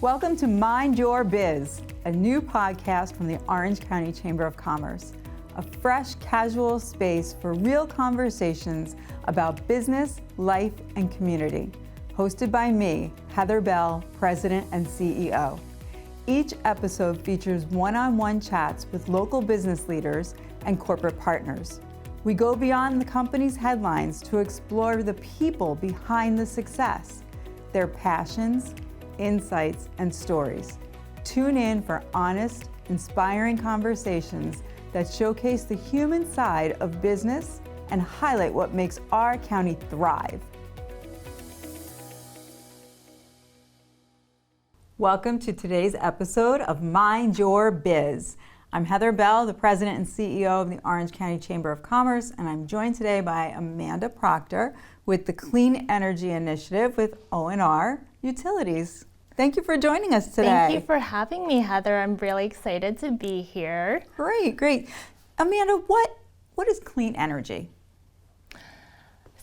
Welcome to Mind Your Biz, a new podcast from the Orange County Chamber of Commerce, a fresh, casual space for real conversations about business, life, and community. Hosted by me, Heather Bell, President and CEO. Each episode features one-on-one chats with local business leaders and corporate partners. We go beyond the company's headlines to explore the people behind the success, their passions, insights, and stories. Tune in for honest, inspiring conversations that showcase the human side of business and highlight what makes our county thrive. Welcome to today's episode of Mind Your Biz. I'm Heather Bell, the President and CEO of the Orange County Chamber of Commerce, and I'm joined today by Amanda Proctor with the Clean Energy Initiative with Orange Utilities. Thank you for joining us today. Thank you for having me, Heather. I'm really excited to be here. Great. Amanda, what is clean energy?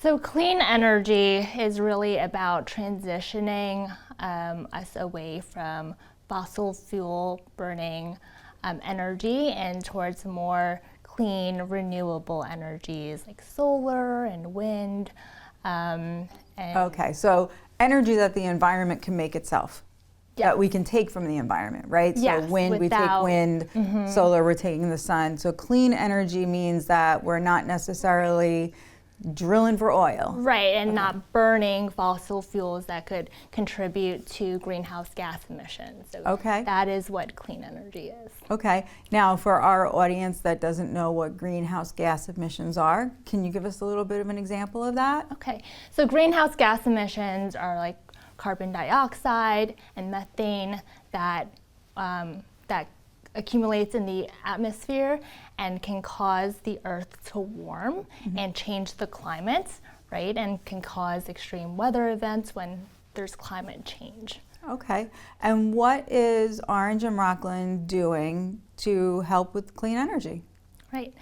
So clean energy is really about transitioning us away from fossil fuel burning energy and towards more clean, renewable energies like solar and wind. Okay, so energy that the environment can make itself, yes, that we can take from the environment, right? Yes, so wind, we take wind, solar, we're taking the sun. So clean energy means that we're not necessarily drilling for oil. Right, and not burning fossil fuels that could contribute to greenhouse gas emissions. So that is what clean energy is. Okay, now for our audience that doesn't know what greenhouse gas emissions are, can you give us a little bit of an example of that? Okay, so greenhouse gas emissions are like carbon dioxide and methane that accumulates in the atmosphere and can cause the earth to warm and change the climate, right? And can cause extreme weather events when there's climate change. Okay, and what is Orange and Rockland doing to help with clean energy? Right.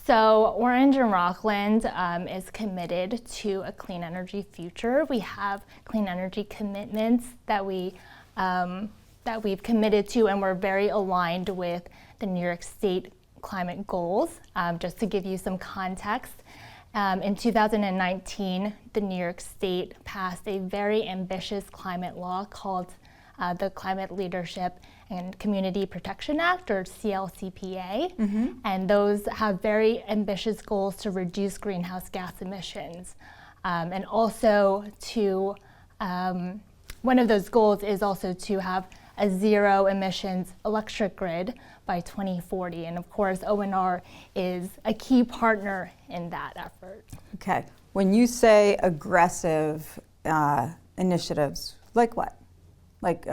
So Orange and Rockland is committed to a clean energy future. We have clean energy commitments that we've committed to, and we're very aligned with the New York State climate goals. Just to give you some context, in 2019, the New York State passed a very ambitious climate law called the Climate Leadership and Community Protection Act, or CLCPA, and those have very ambitious goals to reduce greenhouse gas emissions. And also one of those goals is also to have a zero emissions electric grid by 2040. And of course, ONR is a key partner in that effort. Okay, when you say aggressive initiatives, like what? Like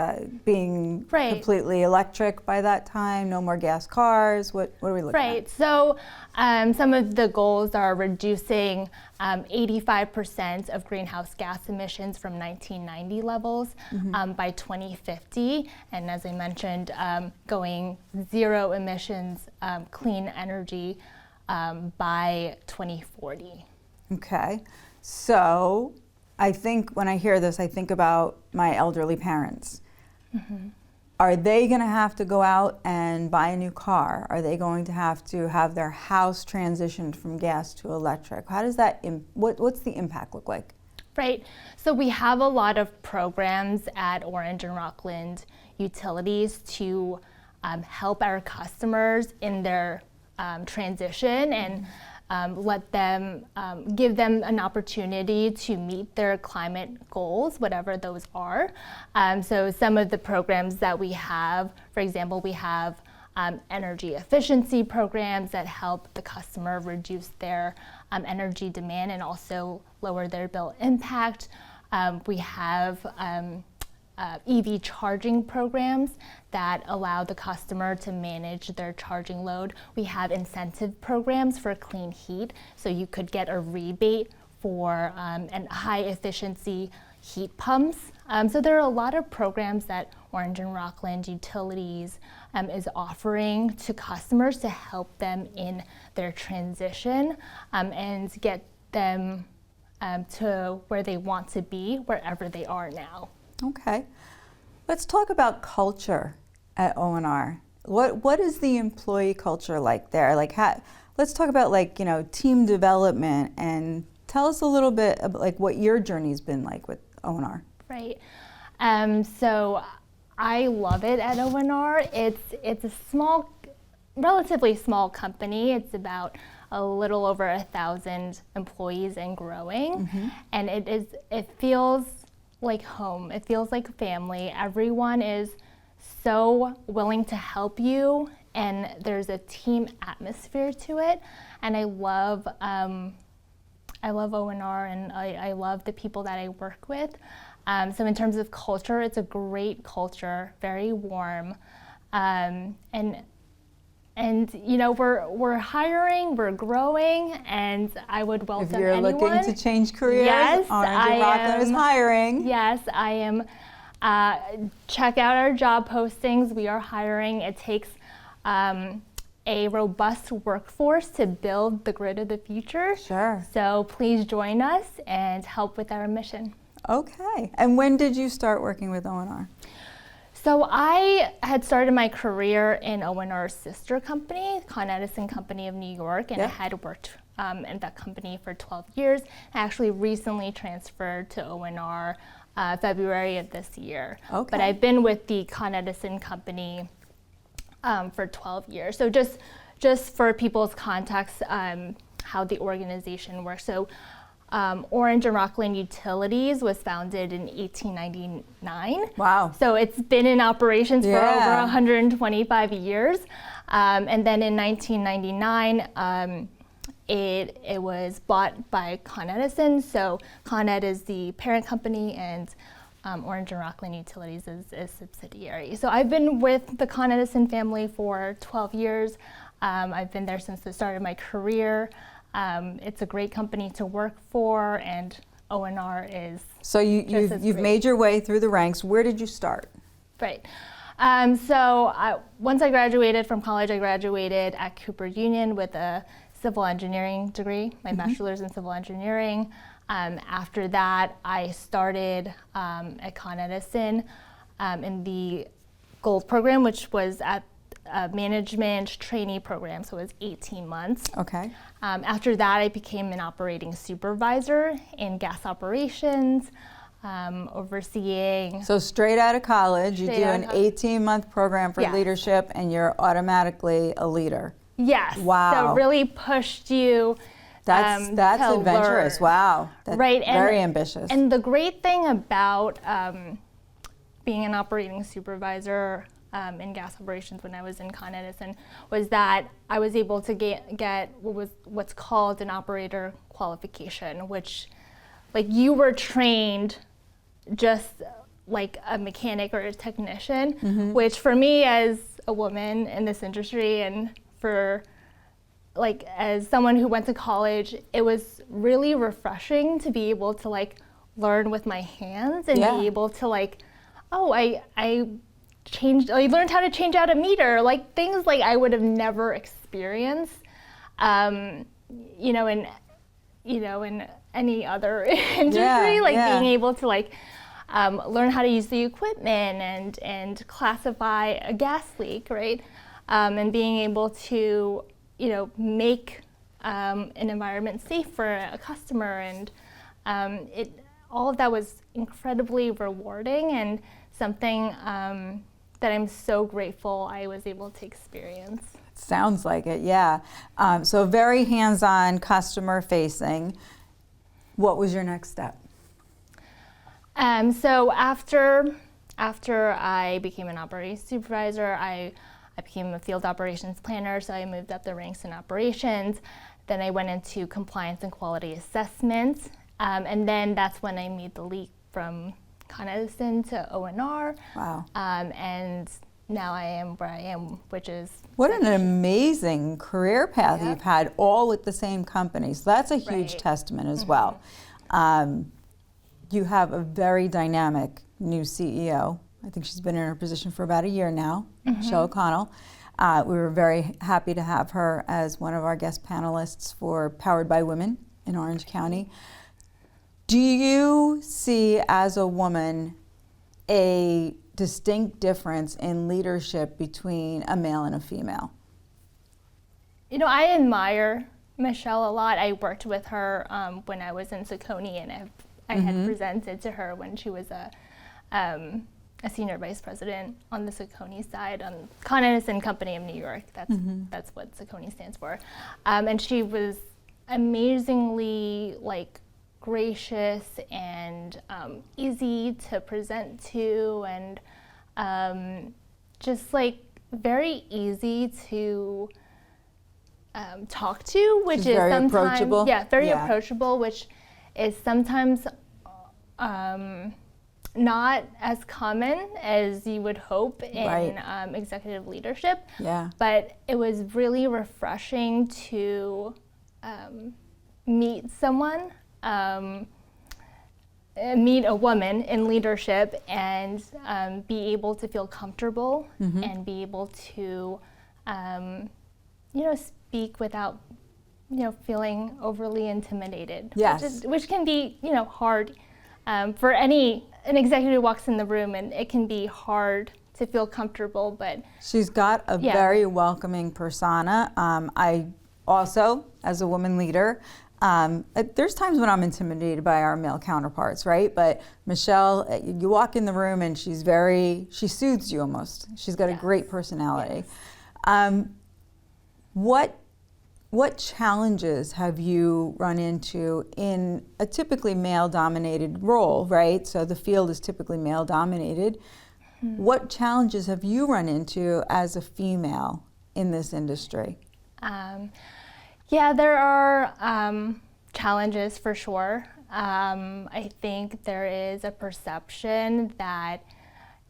being completely electric by that time, no more gas cars, what are we looking at? Right, so some of the goals are reducing 85% of greenhouse gas emissions from 1990 levels by 2050. And as I mentioned, going zero emissions clean energy by 2040. Okay, so I think when I hear this, I think about my elderly parents. Are they going to have to go out and buy a new car? Are they going to have their house transitioned from gas to electric? How does that, what's the impact look like? Right, so we have a lot of programs at Orange and Rockland Utilities to help our customers in their transition and let them, give them an opportunity to meet their climate goals, whatever those are. So some of the programs that we have, for example, we have energy efficiency programs that help the customer reduce their energy demand and also lower their bill impact. We have EV charging programs that allow the customer to manage their charging load. We have incentive programs for clean heat, so you could get a rebate for high efficiency heat pumps. So there are a lot of programs that Orange and Rockland Utilities is offering to customers to help them in their transition and get them to where they want to be, wherever they are now. Okay. Let's talk about culture at O&R. What is the employee culture like there? Like, let's talk about team development, and tell us a little bit about like what your journey's been like with O&R. Right. So I love it at O&R. It's a small, relatively small company. It's about a little over 1,000 employees and growing. And it feels like home. It feels like family. Everyone is so willing to help you, and there's a team atmosphere to it. And I love O&R, and I love the people that I work with. So in terms of culture, it's a great culture, very warm, and we're hiring, we're growing, and I would welcome anyone. If you're looking to change careers, yes, Orange Rockland is hiring. Yes, I am. Check out our job postings. We are hiring. It takes a robust workforce to build the grid of the future. Sure. So please join us and help with our mission. Okay. And when did you start working with O&R? So I had started my career in O&R's sister company, Con Edison Company of New York, and I had worked in that company for 12 years. I actually recently transferred to O&R February of this year. Okay. But I've been with the Con Edison Company for 12 years. So just for people's context, how the organization works. So Orange Rockland Utilities was founded in 1899. Wow. So it's been in operations for over 125 years. And then in 1999, it was bought by Con Edison. So Con Ed is the parent company, and Orange Rockland Utilities is a subsidiary. So I've been with the Con Edison family for 12 years. I've been there since the start of my career. It's a great company to work for, and O&R is. So you've made your way through the ranks. Where did you start? Right. Once I graduated from college, I graduated at Cooper Union with a civil engineering degree, my bachelor's in civil engineering. After that, I started at Con Edison in the Gold program, which was at a management trainee program, so it was 18 months. Okay. After that, I became an operating supervisor in gas operations, overseeing. So straight out of college, you do an 18-month program for leadership, and you're automatically a leader. Yes. Wow. So really pushed you. That's adventurous. Learn. Wow. That's right. Very ambitious. And the great thing about being an operating supervisor in gas operations when I was in Con Edison was that I was able to get what's called an operator qualification, which, like, you were trained just like a mechanic or a technician, which for me as a woman in this industry, and for as someone who went to college, it was really refreshing to be able to learn with my hands and be able to I learned how to change out a meter, things I would have never experienced, in any other industry, being able to learn how to use the equipment and classify a gas leak, right? And being able to, make an environment safe for a customer, and all of that was incredibly rewarding and something that I'm so grateful I was able to experience. Sounds like it, yeah. So very hands-on, customer-facing. What was your next step? So after I became an operating supervisor, I became a field operations planner, so I moved up the ranks in operations. Then I went into compliance and quality assessment, and then that's when I made the leap from Con Edison to O&R. Wow. And now I am where I am, which is... What an amazing career path you've had, all at the same company. So that's a huge testament as well. You have a very dynamic new CEO. I think she's been in her position for about a year now, Michelle O'Connell. We were very happy to have her as one of our guest panelists for Powered by Women in Orange County. Do you see, as a woman, a distinct difference in leadership between a male and a female? You know, I admire Michelle a lot. I worked with her when I was in Saucony, and I had presented to her when she was a senior vice president on the Saucony side on Con Edison Company of New York. That's what Saucony stands for. And she was amazingly like gracious and easy to present to, and just like very easy to talk to, which is very sometimes approachable. very approachable, which is sometimes not as common as you would hope in executive leadership. Yeah. But it was really refreshing to meet someone, meet a woman in leadership, and be able to feel comfortable and be able to, speak without, feeling overly intimidated. Yes. Which can be, hard for an executive who walks in the room, and it can be hard to feel comfortable, but she's got a very welcoming persona. I also, as a woman leader, there's times when I'm intimidated by our male counterparts, right? But Michelle, you walk in the room and she soothes you almost. She's got a great personality. Yes. What challenges have you run into in a typically male-dominated role, right? So the field is typically male-dominated. What challenges have you run into as a female in this industry? There are challenges for sure. I think there is a perception that,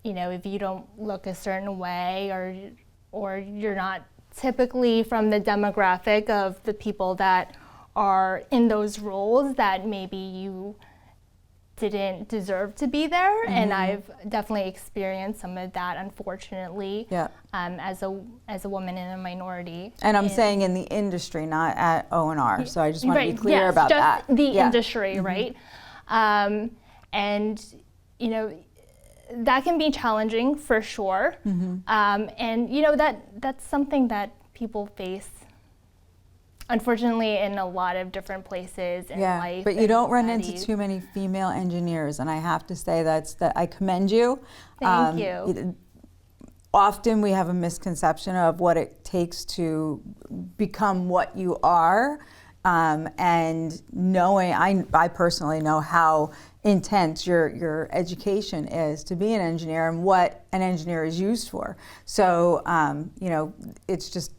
if you don't look a certain way or you're not typically from the demographic of the people that are in those roles, that maybe you didn't deserve to be there. And I've definitely experienced some of that, unfortunately, as a woman and a minority. And I'm saying in the industry, not at O&R. So I just want to be clear about just that. The industry, right? And that can be challenging for sure. And that's something that people face, unfortunately, in a lot of different places in life. But you don't run into too many female engineers, and I have to say that I commend you. Thank you. Often we have a misconception of what it takes to become what you are, and knowing, I personally know how intense your education is to be an engineer and what an engineer is used for. So, it's just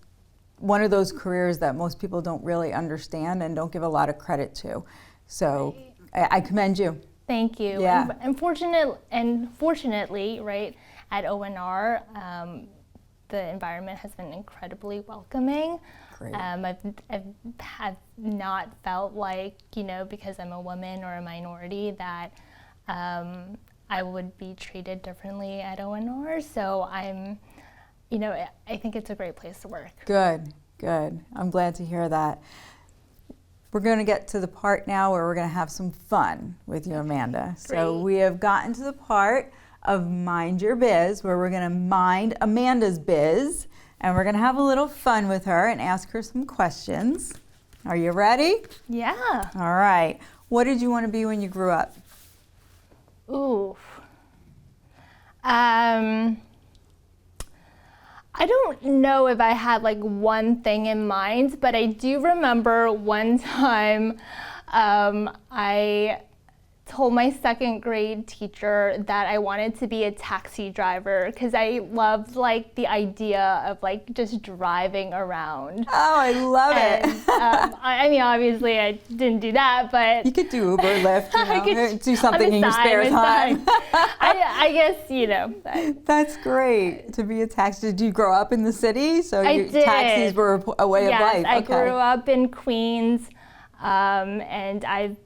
one of those careers that most people don't really understand and don't give a lot of credit to. So I commend you. Thank you. Yeah. And fortunately, right, at O&R, the environment has been incredibly welcoming. Great. I've not felt like, because I'm a woman or a minority, that I would be treated differently at O&R. So I think it's a great place to work. Good. I'm glad to hear that. We're going to get to the part now where we're going to have some fun with you, Amanda. So we have gotten to the part of Mind Your Biz, where we're going to mind Amanda's biz, and we're going to have a little fun with her and ask her some questions. Are you ready? Yeah. All right. What did you want to be when you grew up? Ooh. I don't know if I had like one thing in mind, but I do remember one time I told my second grade teacher that I wanted to be a taxi driver because I loved like the idea of like just driving around. Oh, I love it. I mean, obviously I didn't do that, but you could do Uber, Lyft, I could do something in your spare time. I guess, That's great to be a taxi. Did you grow up in the city? So did. Taxis were a way of life. Yes, I grew up in Queens. And I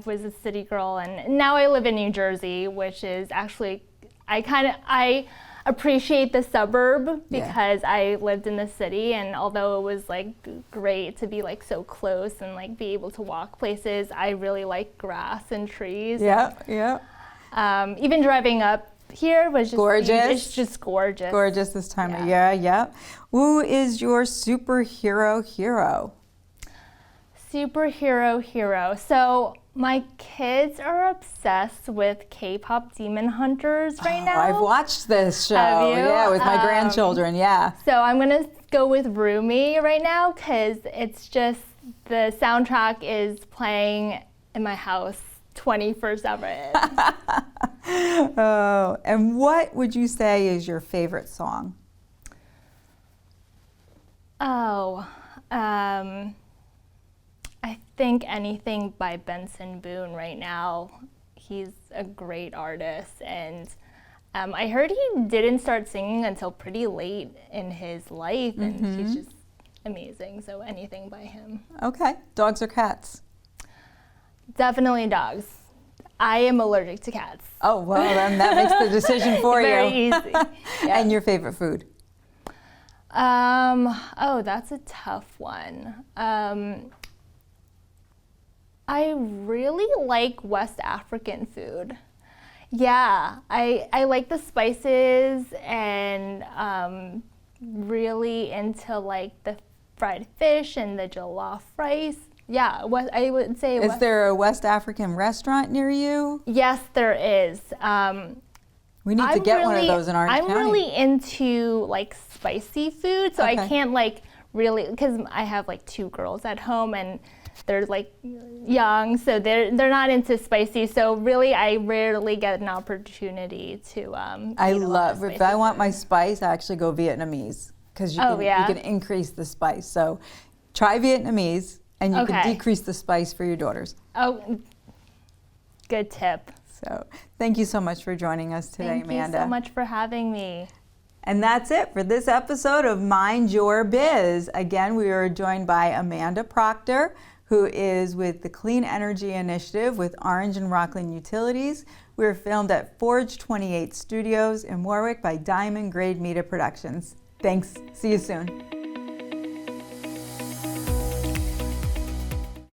was a city girl, and now I live in New Jersey, which is actually, I appreciate the suburb because I lived in the city, and although it was like great to be like so close and like be able to walk places, I really like grass and trees. Yeah. Even driving up here was just gorgeous. It's just gorgeous. Gorgeous this time of year. Yep. Who is your superhero hero? Superhero hero. So my kids are obsessed with K-pop Demon Hunters right now. I've watched this show. Have you? Yeah, with my grandchildren. Yeah. So I'm gonna go with Rumi right now because it's just the soundtrack is playing in my house 24/7. Oh, and what would you say is your favorite song? Oh, I think anything by Benson Boone right now. He's a great artist, and I heard he didn't start singing until pretty late in his life, and he's just amazing. So anything by him. Okay. Dogs or cats? Definitely dogs. I am allergic to cats. Oh, well, then that makes the decision for Very you. easy. Yeah. And your favorite food? Oh, that's a tough one. I really like West African food. Yeah, I like the spices and really into like the fried fish and the jollof rice. Yeah, I would say. Is there a West African restaurant near you? Yes, there is. We need to get one of those in Orange County. I'm really into like spicy food, so I can't like really, because I have like 2 girls at home and they're like young, so they're not into spicy. So really, I rarely get an opportunity to. I love, if I want my spice, I actually go Vietnamese because you can increase the spice. So try Vietnamese, and you can decrease the spice for your daughters. Oh, good tip. So thank you so much for joining us today, Amanda. Thank you so much for having me. And that's it for this episode of Mind Your Biz. Again, we are joined by Amanda Proctor, who is with the Clean Energy Initiative with Orange and Rockland Utilities. We were filmed at Forge 28 Studios in Warwick by Diamond Grade Media Productions. Thanks. See you soon.